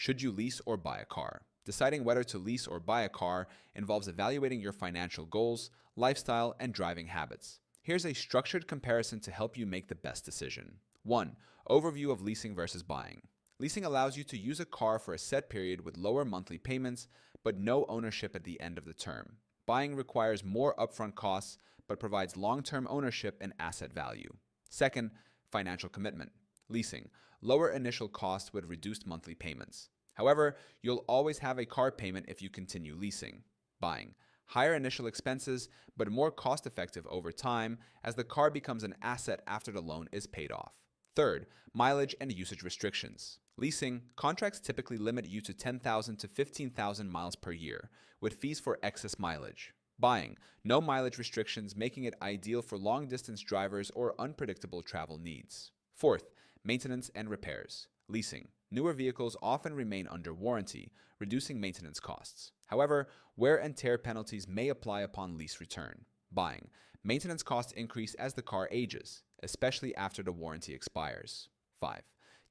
Should you lease or buy a car? Deciding whether to lease or buy a car involves evaluating your financial goals, lifestyle, and driving habits. Here's a structured comparison to help you make the best decision. 1. Overview of leasing versus buying. Leasing allows you to use a car for a set period with lower monthly payments, but no ownership at the end of the term. Buying requires more upfront costs, but provides long-term ownership and asset value. Second, financial commitment. Leasing. Lower initial costs with reduced monthly payments. However, you'll always have a car payment if you continue leasing. Buying. Higher initial expenses, but more cost-effective over time as the car becomes an asset after the loan is paid off. Third, mileage and usage restrictions. Leasing, contracts typically limit you to 10,000 to 15,000 miles per year, with fees for excess mileage. Buying, no mileage restrictions, making it ideal for long-distance drivers or unpredictable travel needs. Fourth, maintenance and repairs. Leasing, newer vehicles often remain under warranty, reducing maintenance costs. However, wear and tear penalties may apply upon lease return. Buying, maintenance costs increase as the car ages, especially after the warranty expires. 5.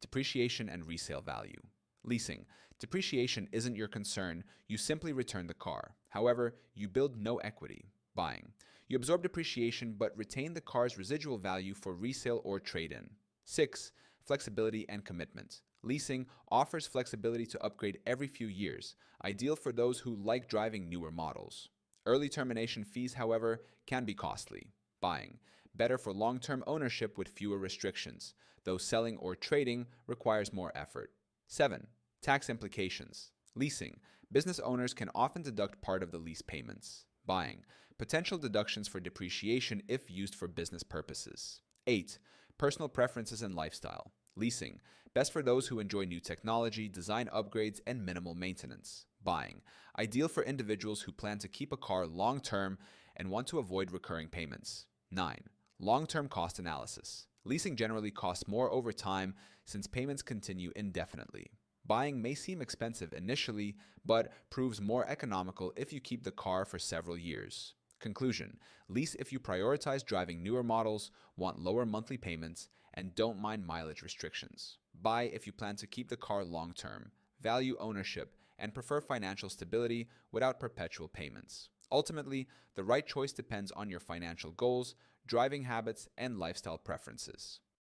Depreciation and resale value. Leasing. Depreciation isn't your concern, you simply return the car. However, you build no equity. Buying. You absorb depreciation but retain the car's residual value for resale or trade-in. 6. Flexibility and commitment. Leasing offers flexibility to upgrade every few years, ideal for those who like driving newer models. Early termination fees, however, can be costly. Buying. Better for long-term ownership with fewer restrictions, though selling or trading requires more effort. 7. Tax implications. Leasing. Business owners can often deduct part of the lease payments. Buying. Potential deductions for depreciation if used for business purposes. 8. Personal preferences and lifestyle. Leasing. Best for those who enjoy new technology, design upgrades, and minimal maintenance. Buying. Ideal for individuals who plan to keep a car long-term and want to avoid recurring payments. 9. Long-term cost analysis. Leasing generally costs more over time since payments continue indefinitely. Buying may seem expensive initially, but proves more economical if you keep the car for several years. Conclusion: lease if you prioritize driving newer models, want lower monthly payments, and don't mind mileage restrictions. Buy if you plan to keep the car long-term, value ownership, and prefer financial stability without perpetual payments. Ultimately, the right choice depends on your financial goals, driving habits, and lifestyle preferences.